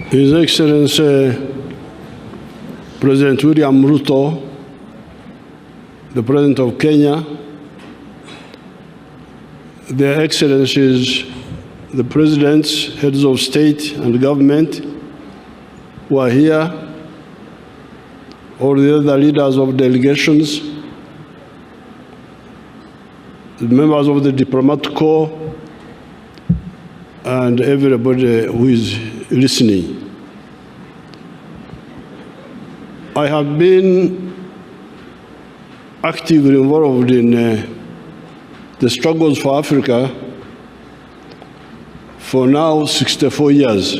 His Excellency President William Ruto, the President of Kenya, Their Excellencies, the Presidents, Heads of State and Government who are here, all the other leaders of delegations, the members of the diplomatic corps, and everybody who is listening. I have been actively involved in the struggles for Africa for now 64 years.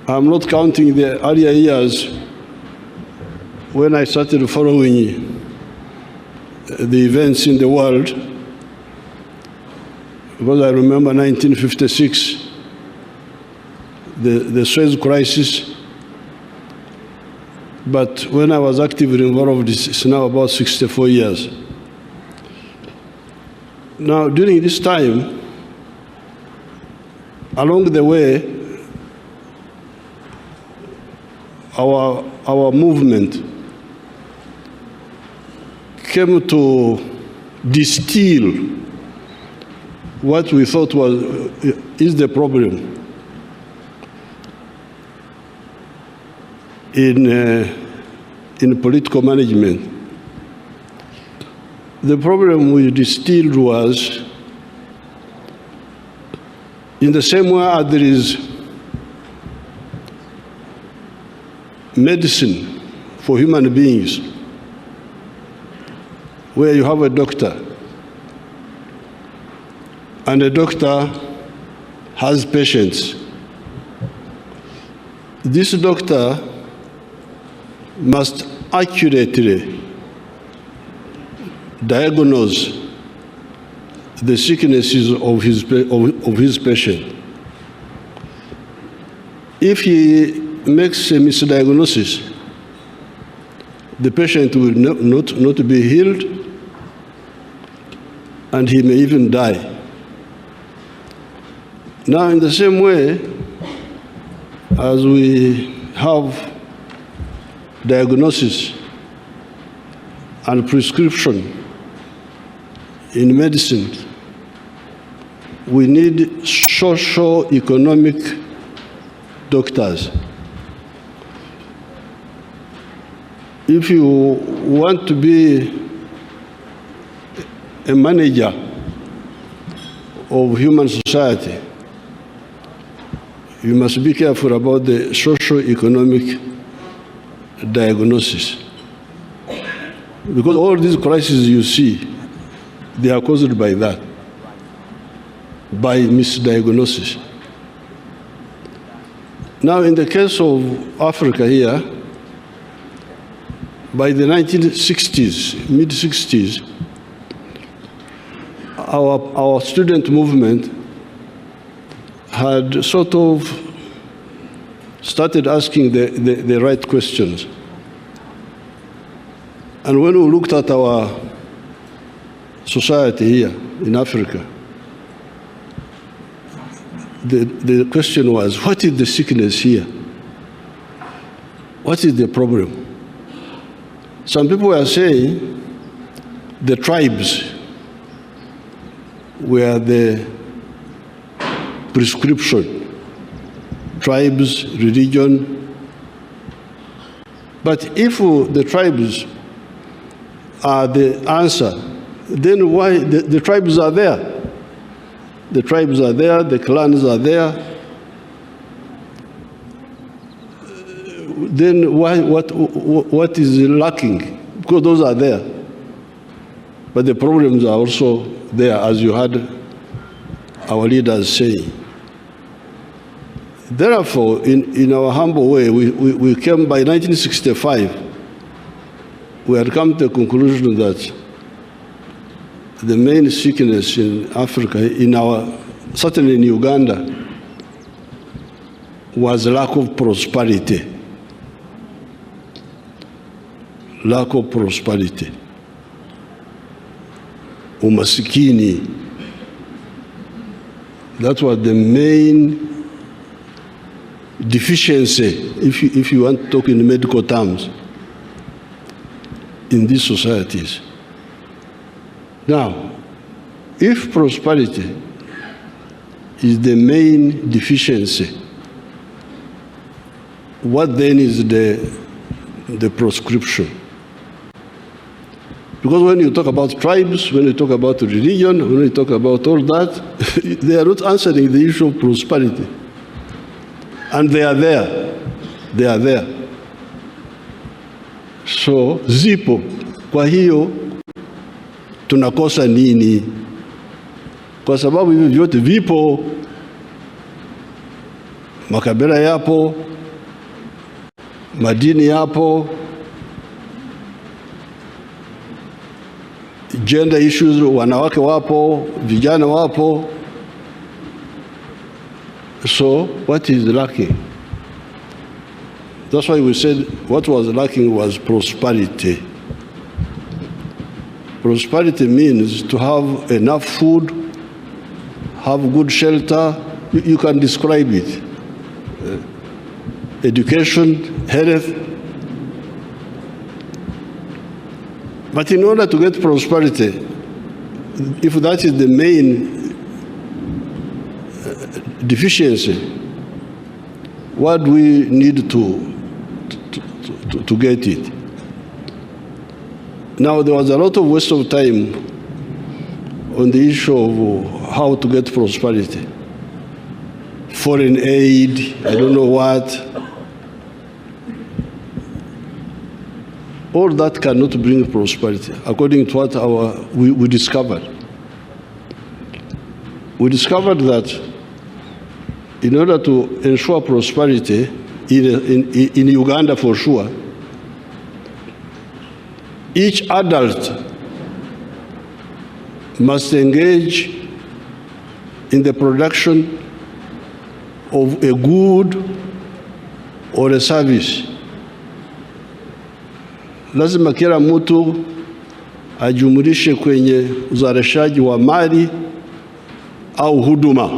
I'm not counting the earlier years when I started following the events in the world, because I remember 1956, the Suez crisis. But when I was actively involved, it's now about 64 years. Now, during this time, along the way, our movement came to distill what we thought is the problem in political management. The problem we distilled was, in the same way as there is medicine for human beings, where you have a doctor, and the doctor has patients. This doctor must accurately diagnose the sicknesses of his patient. If he makes a misdiagnosis, the patient will not be healed, and he may even die. Now, in the same way, as we have diagnosis and prescription in medicine, we need socio-economic doctors. If you want to be a manager of human society, you must be careful about the socio-economic diagnosis. Because all these crises you see, they are caused by that, by misdiagnosis. Now, in the case of Africa here, by the 1960s, mid-60s, our student movement had sort of started asking the right questions. And when we looked at our society here in Africa, the question was, what is the sickness here? What is the problem? Some people were saying the tribes were the prescription, tribes, religion. But if the tribes are the answer, then why the tribes are there? The tribes are there, the clans are there. Then why? What is lacking? Because those are there. But the problems are also there, as you heard our leaders saying. Therefore, in our humble way, we came by 1965, we had come to the conclusion that the main sickness in Africa, certainly in Uganda, was lack of prosperity. Lack of prosperity. umasikini. That was the main deficiency, if you want to talk in medical terms, in these societies. Now, if prosperity is the main deficiency, what then is the prescription? Because when you talk about tribes, when you talk about religion, when you talk about all that, they are not answering the issue of prosperity. And they are there. They are there. So, zipo. Kwa hiyo, tunakosa nini? Kwa sababu hivi vyote vipo, makabila yapo, madini yapo, gender issues, wanawake wapo, vijana wapo. So what is lacking? That's why we said what was lacking was prosperity. Prosperity means to have enough food, have good shelter. You can describe it. Education, health. But in order to get prosperity, if that is the main deficiency, what do we need to get it? Now, there was a lot of waste of time on the issue of how to get prosperity. Foreign aid, I don't know what. All that cannot bring prosperity, according to what we discovered. We discovered that in order to ensure prosperity, in Uganda for sure, each adult must engage in the production of a good or a service. Lazima kila mtu ajumulishe kwenye uzalishaji wa mali au huduma.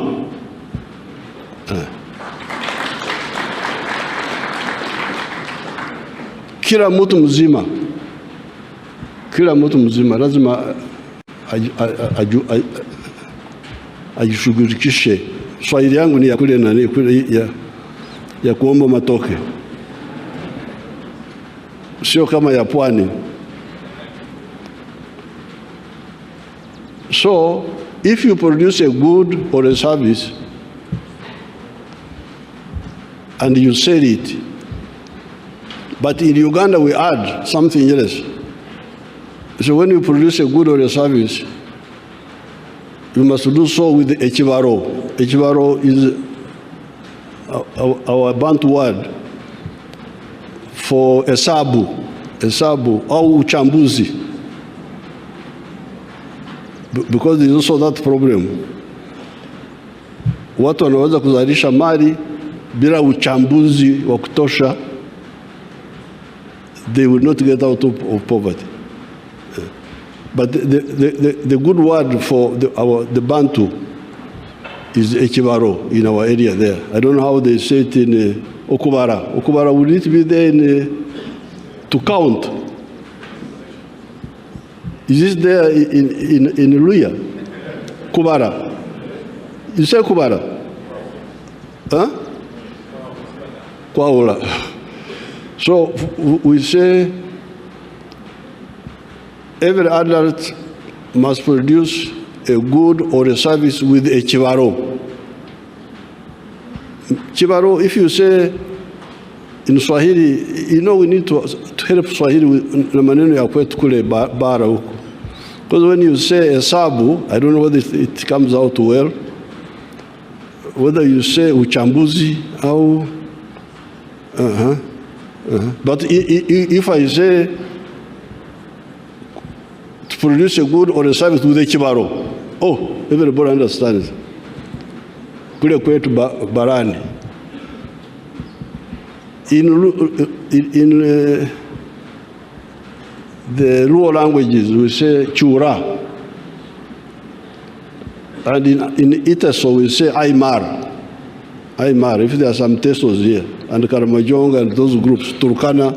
Kila mtu mzima lazima ajishughulikishe. Swahili yangu ni ya kule nani kule ya kuomba matoke, sio kama ya pwani. So, if you produce a good or a service and you sell it, but in Uganda we add something else. So when you produce a good or a service, you must do so with echibaro. Echibaro is our Bantu word for hesabu au uchambuzi. Because there is also that problem. Watu wanaweza kuzalisha mali bila uchambuzi wa kutosha, they will not get out of poverty. But the good word for the Bantu is echibaro in our area there. I don't know how they say it in Okubara. Okubara, would it be there to count? Is this there in Luya? Kubara. You say Kubara? Huh? Kwaula. So we say every adult must produce a good or a service with a chibaro. Chibaro, if you say in Swahili, you know we need to help Swahili with the maneno ya kwetu kule bara huko. Because when you say hesabu, I don't know whether it comes out well, whether you say uchambuzi au But if I say to produce a good or a service with a chibaro, oh, everybody understands. Kule kwetu barani. In the Luo languages, we say chura. And in Itaso, we say Aymar. Aymar, if there are some Tesos here, and Karamajong and those groups, Turkana,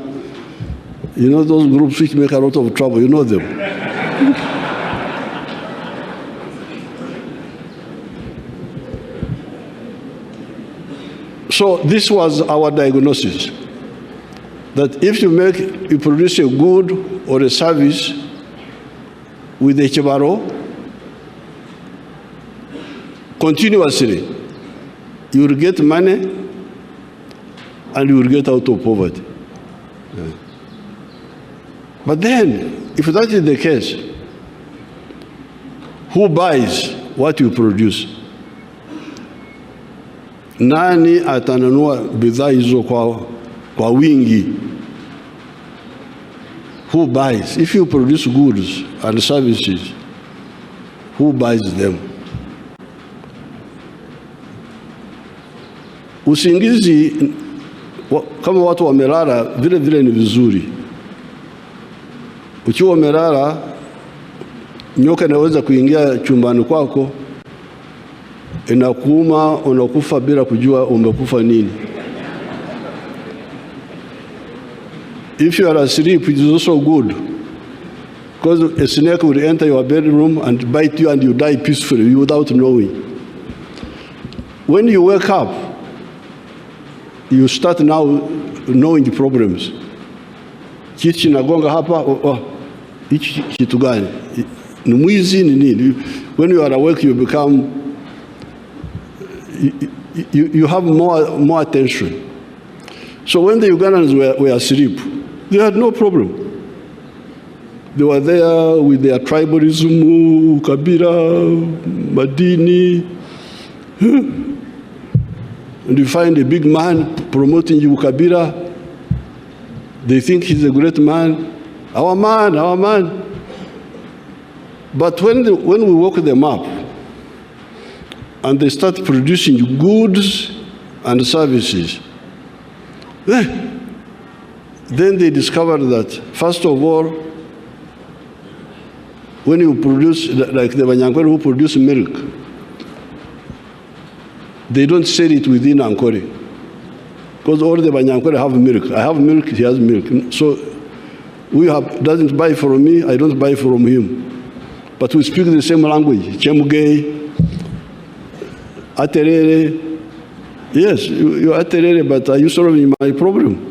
you know those groups which make a lot of trouble, you know them. So this was our diagnosis, that if you produce a good or a service with a Chibaro continuously, you will get money and you will get out of poverty. Yeah. But then, if that is the case, who buys what you produce? Nani atanunua bidhaa hizo kwa wingi? Who buys? If you produce goods and services, who buys them? Usingizi kama watu wamelala vile vile ni vizuri. Ukiwa umelala, nyoka inaweza kuingia chumbani kwako, inakuuma, unakufa bila kujua umekufa nini. If you are asleep, it is also good, because a snake will enter your bedroom and bite you and you die peacefully without knowing. When you wake up, you start now knowing the problems. Kichi nagonga hapa, hichi kitu gani? Ni mwizi ni nini? When you are awake, you become, you have more attention. So when the Ugandans were asleep, they had no problem. They were there with their tribalism, Kabila, Madini. And you find a big man promoting you, Kabila. They think he's a great man. Our man, our man. But when we woke them up and they start producing goods and services, then they discovered that, first of all, when you produce, like the Banyankore who produce milk, they don't sell it within Ankore, because all the Banyankore have milk. I have milk, he has milk. So doesn't buy from me, I don't buy from him. But we speak the same language. Chemugei, Aterere. Yes, you're Aterere, but are you solving my problem?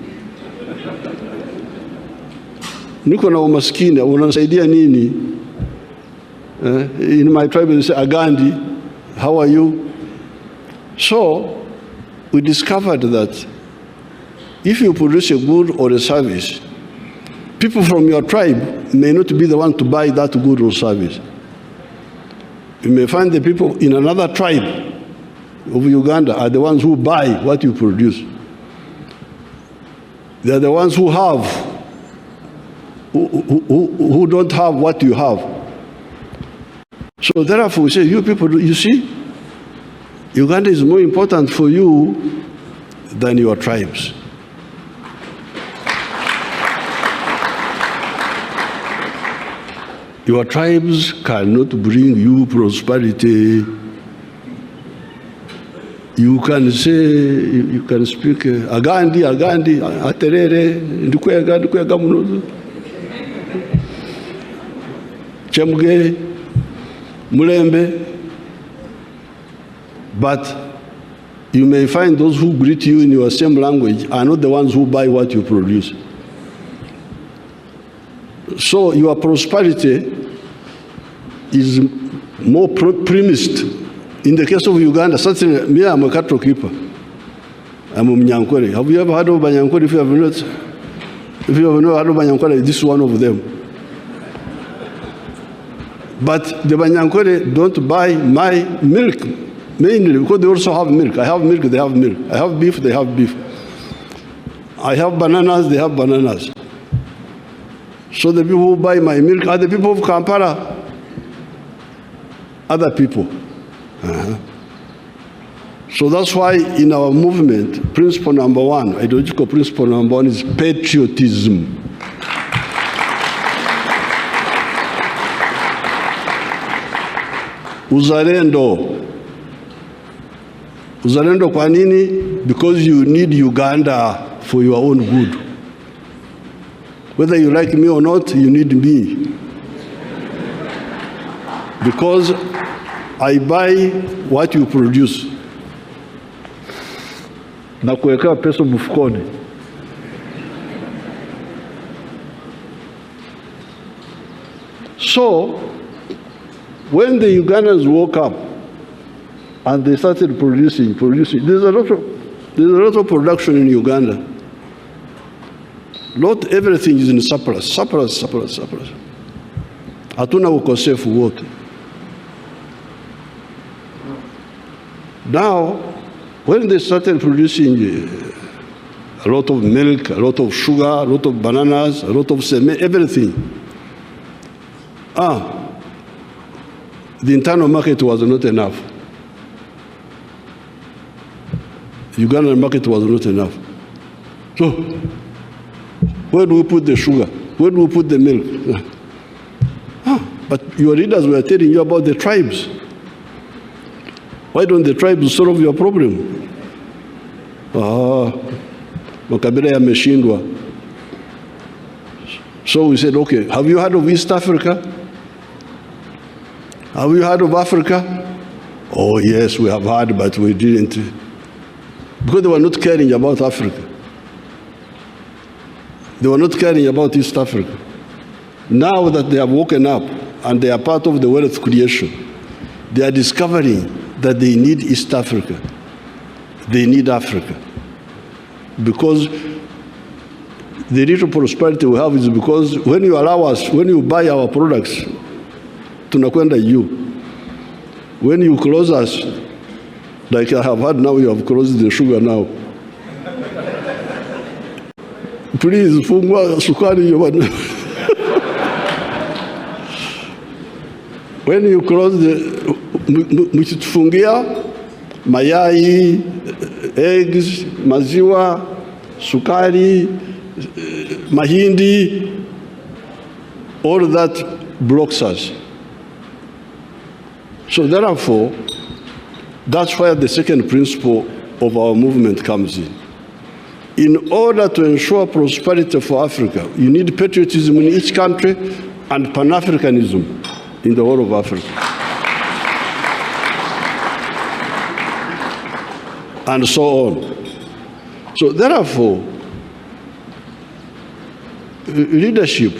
Niko na umaskini, unasaidia nini? In my tribe they say, Agandi, how are you? So we discovered that if you produce a good or a service, people from your tribe may not be the one to buy that good or service. You may find the people in another tribe of Uganda are the ones who buy what you produce. They are the ones who have, who don't have what you have. So therefore we say, you people, you see, Uganda is more important for you than your tribes. Your tribes cannot bring you prosperity. You can say, you can speak Agandi, Aterere, Ndukwega Munozo, Chemuge, Mulembe. But you may find those who greet you in your same language are not the ones who buy what you produce. So your prosperity is more premised. In the case of Uganda, certainly, me, I'm a cattle keeper. I'm a Mnyankore. Have you ever heard of Banyankore? If you have not heard of Banyankore, this is one of them. But the Banyankore don't buy my milk, mainly because they also have milk. I have milk, they have milk. I have beef, they have beef. I have bananas, they have bananas. So the people who buy my milk are the people of Kampala, other people. So that's why in our movement, principle number one, ideological principle number one is patriotism. Uzalendo. Uzalendo kwa nini? Because you need Uganda for your own good. Whether you like me or not, you need me. Because I buy what you produce. Na kuwekea pesa mfukoni. So, when the Ugandans woke up and they started producing, there's a lot of production in Uganda. Not everything is in surplus. Hatuna ukosefu wote. Now, when they started producing a lot of milk, a lot of sugar, a lot of bananas, a lot of cement, everything, the internal market was not enough. The Ugandan market was not enough. So, where do we put the sugar? Where do we put the milk? But your leaders were telling you about the tribes. Why don't the tribes solve your problem? Makabila yameshindwa. So we said, okay, have you heard of East Africa? Have you heard of Africa? Oh yes, we have heard, but we didn't. Because they were not caring about Africa. They were not caring about East Africa. Now that they have woken up and they are part of the wealth creation, they are discovering that they need East Africa. They need Africa. Because the little prosperity we have is because when you allow us, when you buy our products, tunakwenda you. When you close us, like I have heard now, you have closed the sugar now. Please, fungua sukari. When you close the, mkitufungia mayai, eggs, maziwa, sukari, mahindi, all that blocks us. So therefore, that's where the second principle of our movement comes in. In order to ensure prosperity for Africa, you need patriotism in each country and Pan-Africanism in the whole of Africa. And so on. So therefore, leadership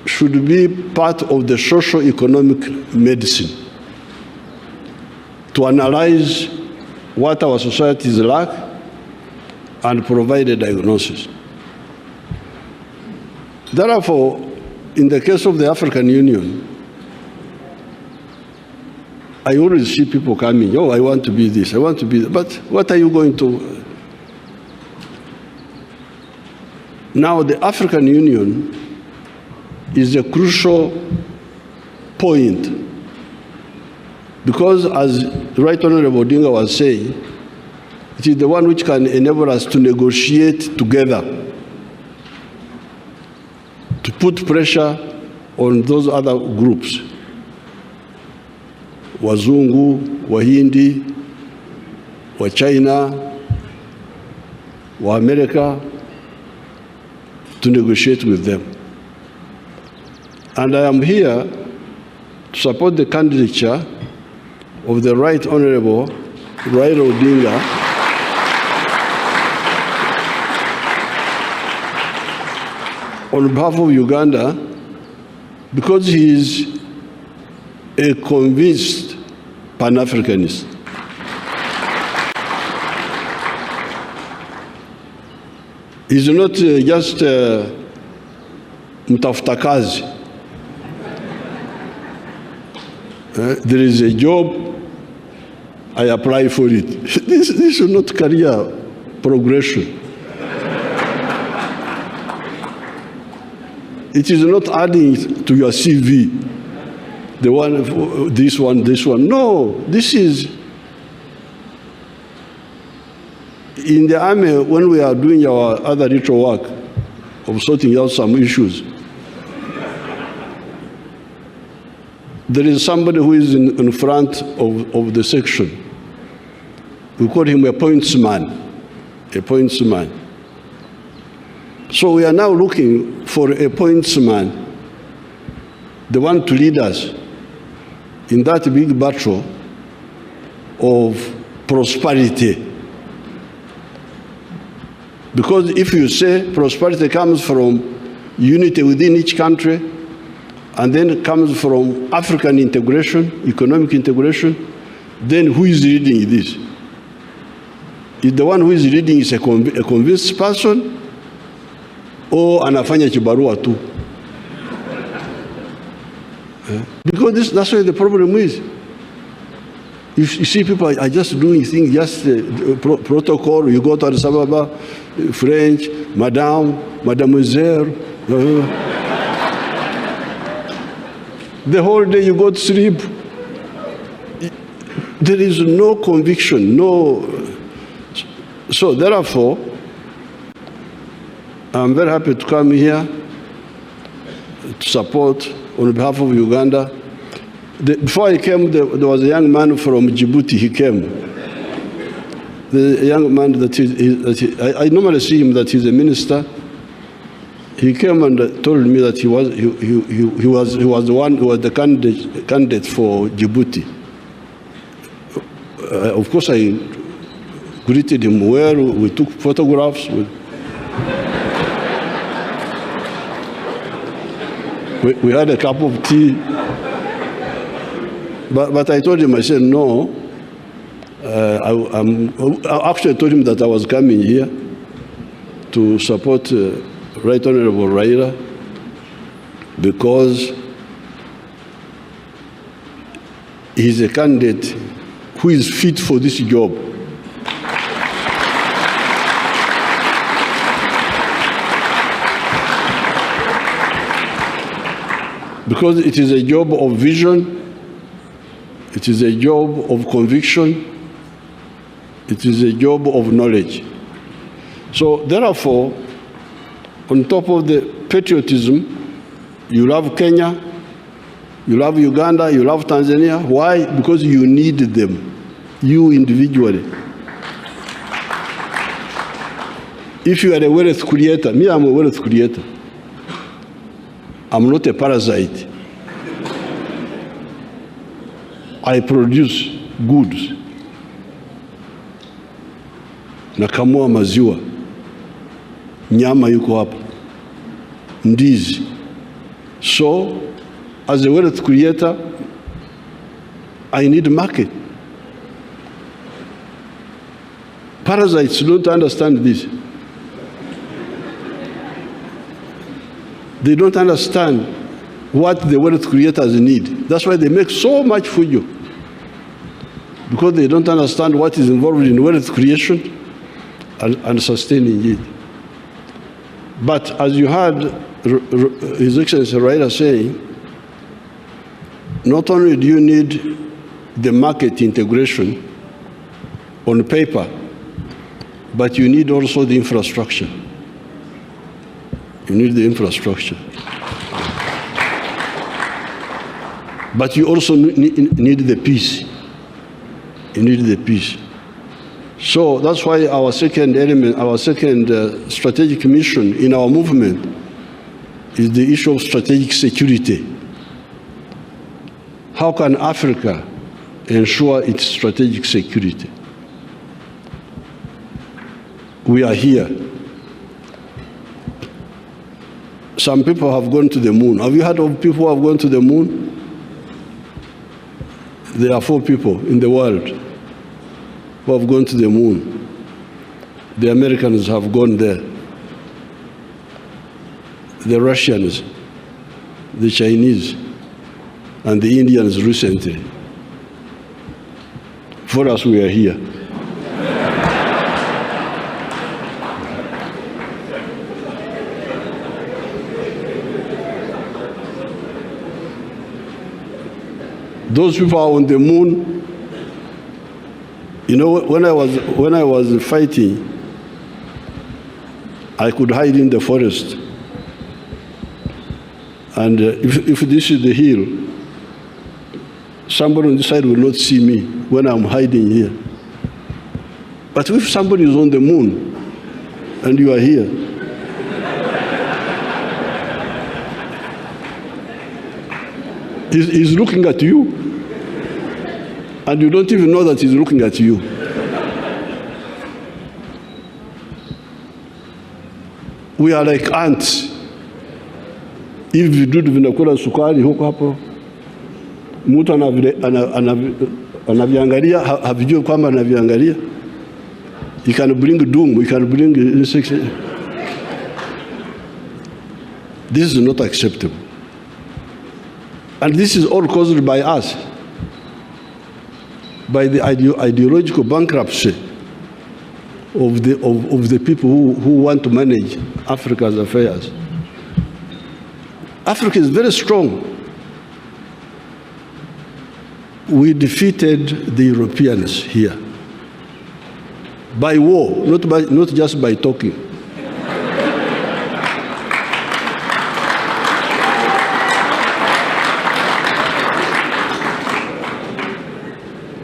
should be part of the socio-economic medicine to analyze what our societies lack and provide a diagnosis. Therefore, in the case of the African Union, I always see people coming, oh, I want to be this, I want to be that. But what are you going to? Now, the African Union is a crucial point because, as Right Honorable Odinga was saying, it is the one which can enable us to negotiate together, to put pressure on those other groups, Wazungu, Wahindi, wa China, wa America, to negotiate with them. And I am here to support the candidature of the Right Honorable Raila Odinga on behalf of Uganda, because he is a convinced Pan-Africanist. He's not just mtafuta kazi. There is a job, I apply for it. This is not career progression. It is not adding to your CV, the one, this one, this one. No, this is, in the army, when we are doing our other little work of sorting out some issues, there is somebody who is in front of the section. We call him a pointsman, a pointsman. So we are now looking for a pointsman, the one to lead us in that big battle of prosperity. Because if you say prosperity comes from unity within each country, and then it comes from African integration, economic integration, then who is leading this? Is the one who is leading is a convinced person, or anafanya kibarua tu? Because that's where the problem is. You see, people are just doing things, just protocol. You go to Addis Ababa, French, madame, mademoiselle. The whole day you go to sleep. There is no conviction, no. So therefore, I'm very happy to come here to support on behalf of Uganda. Before I came, there was a young man from Djibouti. He came. The young man I normally see him that he's a minister. He came and told me that he was the one who was the candidate for Djibouti. Of course, I greeted him well. We took photographs. We had a cup of tea. But I told him, I said, no. I actually told him that I was coming here to support Right Honorable Raila because he's a candidate who is fit for this job. Because it is a job of vision, it is a job of conviction, it is a job of knowledge. So therefore, on top of the patriotism, you love Kenya, you love Uganda, you love Tanzania. Why? Because you need them, you individually. If you are a wealth creator, me, I'm a wealth creator. I'm not a parasite. I produce goods. Nakamua maziwa. Nyama yuko hapa. Ndizi. So, as a wealth creator, I need market. Parasites don't understand this. They don't understand what the wealth creators need. That's why they make so much fujo. Because they don't understand what is involved in wealth creation and sustaining it. But as you heard His Excellency Raila saying, not only do you need the market integration on paper, but you need also the infrastructure. You need the infrastructure. But you also need the peace. You need the peace. So that's why our second element, our second strategic mission in our movement is the issue of strategic security. How can Africa ensure its strategic security? We are here. Some people have gone to the moon. Have you heard of people who have gone to the moon? There are 4 people in the world who have gone to the moon. The Americans have gone there. The Russians, the Chinese, and the Indians recently. For us, we are here. Those people are on the moon. You know, when I was fighting, I could hide in the forest. And if this is the hill, somebody on this side will not see me when I'm hiding here. But if somebody is on the moon and you are here, he's looking at you, and you don't even know that he's looking at you. We are like ants. If vidudu vinakula sukari huko hapo, mtu anaviangalia, havijui kwamba anaviangalia. You can bring doom, you can bring insects. This is not acceptable. And this is all caused by us, by the ideological bankruptcy of the people who want to manage Africa's affairs. Africa is very strong. We defeated the Europeans here by war, not just by talking.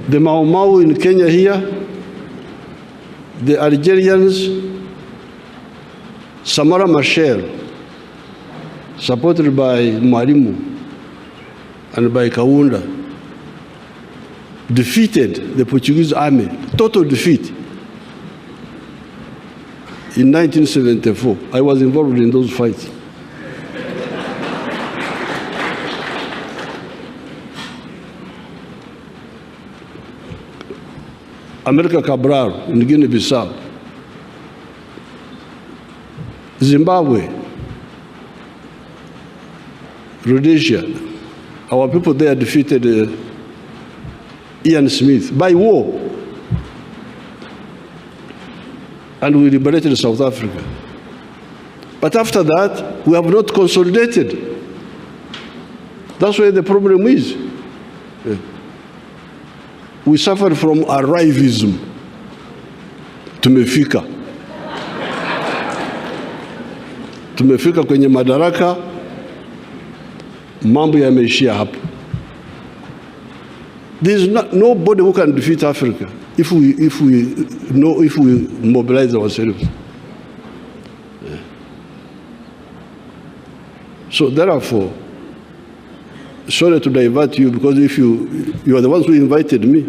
The Mau Mau in Kenya here, the Algerians, Samora Machel, supported by Mwalimu and by Kaunda, defeated the Portuguese army, total defeat. In 1974, I was involved in those fights. America Cabral in Guinea-Bissau, Zimbabwe, Rhodesia, our people there defeated Ian Smith by war, and we liberated South Africa. But after that, we have not consolidated. That's where the problem is. We suffer from arrivism. Tumefika kwenye madaraka, mambo yameishia hapo. There is nobody who can defeat Africa if we mobilize ourselves. Yeah. So therefore, sorry to divert you, because if you are the ones who invited me.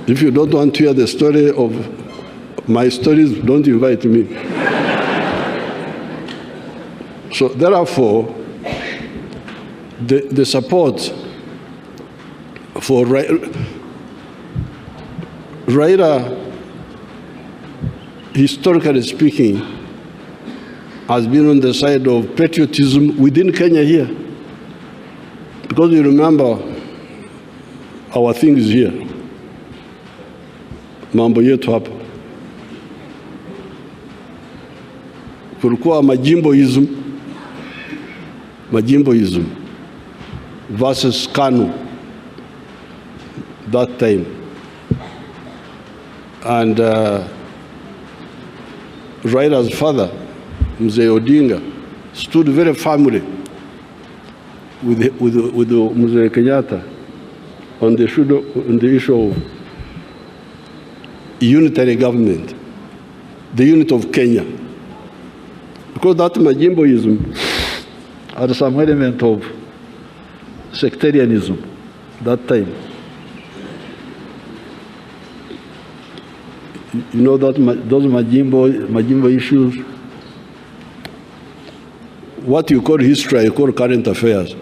If you don't want to hear the story of my stories, don't invite me. So therefore, the support for Raila, historically speaking, has been on the side of patriotism within Kenya here. Because you remember our things here. Mambo yetu hapa. Kulikuwa majimboism versus KANU that time. And Raila's father, Mzee Odinga, stood very firmly with Mzee Kenyatta on the issue of unitary government, the unit of Kenya. Because that majimboism had some element of sectarianism that time. You know that those majimbo issues, what you call history, I call current affairs.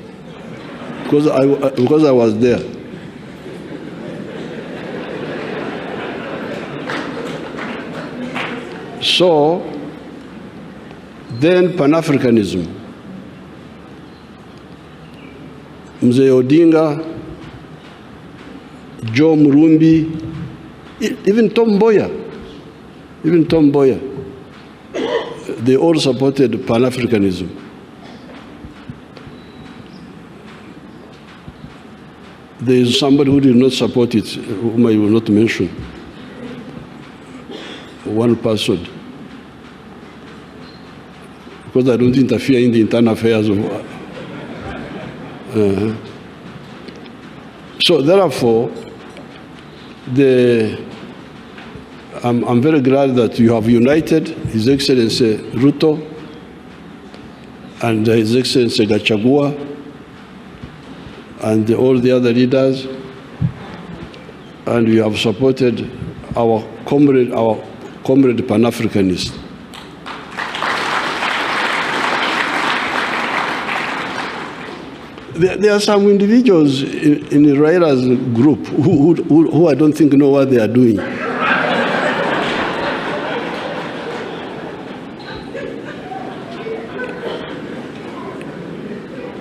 Because I was there. So, then Pan-Africanism. Mzee Odinga, Joe Murumbi, even Tom Mboya, they all supported Pan-Africanism. there is somebody who did not support it, whom I will not mention. One person. Because I don't interfere in the internal affairs of... So therefore, I'm very glad that you have united His Excellency Ruto and His Excellency Gachagua and all the other leaders, and you have supported our comrade Pan-Africanist. There are some individuals in Raila's group who I don't think know what they are doing.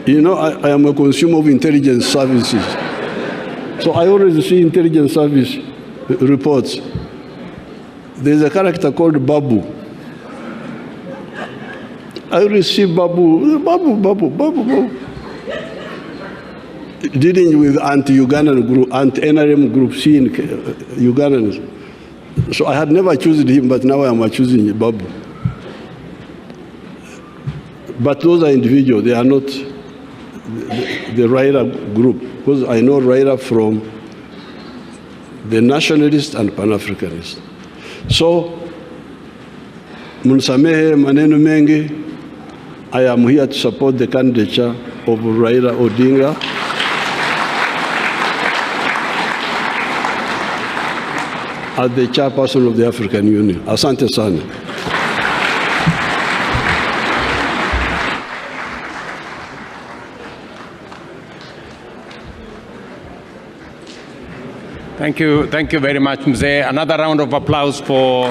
You know, I am a consumer of intelligence services. So I always see intelligence service reports. There's a character called Babu. I always see Babu. Dealing with anti-Ugandan group, anti-NRM groups in Ugandans. So I had never chosen him, but now I am choosing Babu. But those are individuals, they are not the Raila group, because I know Raila from the nationalist and Pan-Africanist. So, Munsamehe maneno mengi, I am here to support the candidature of Raila Odinga. As the chairperson of the African Union. Asante sana. Thank you very much, Mzee. Another round of applause for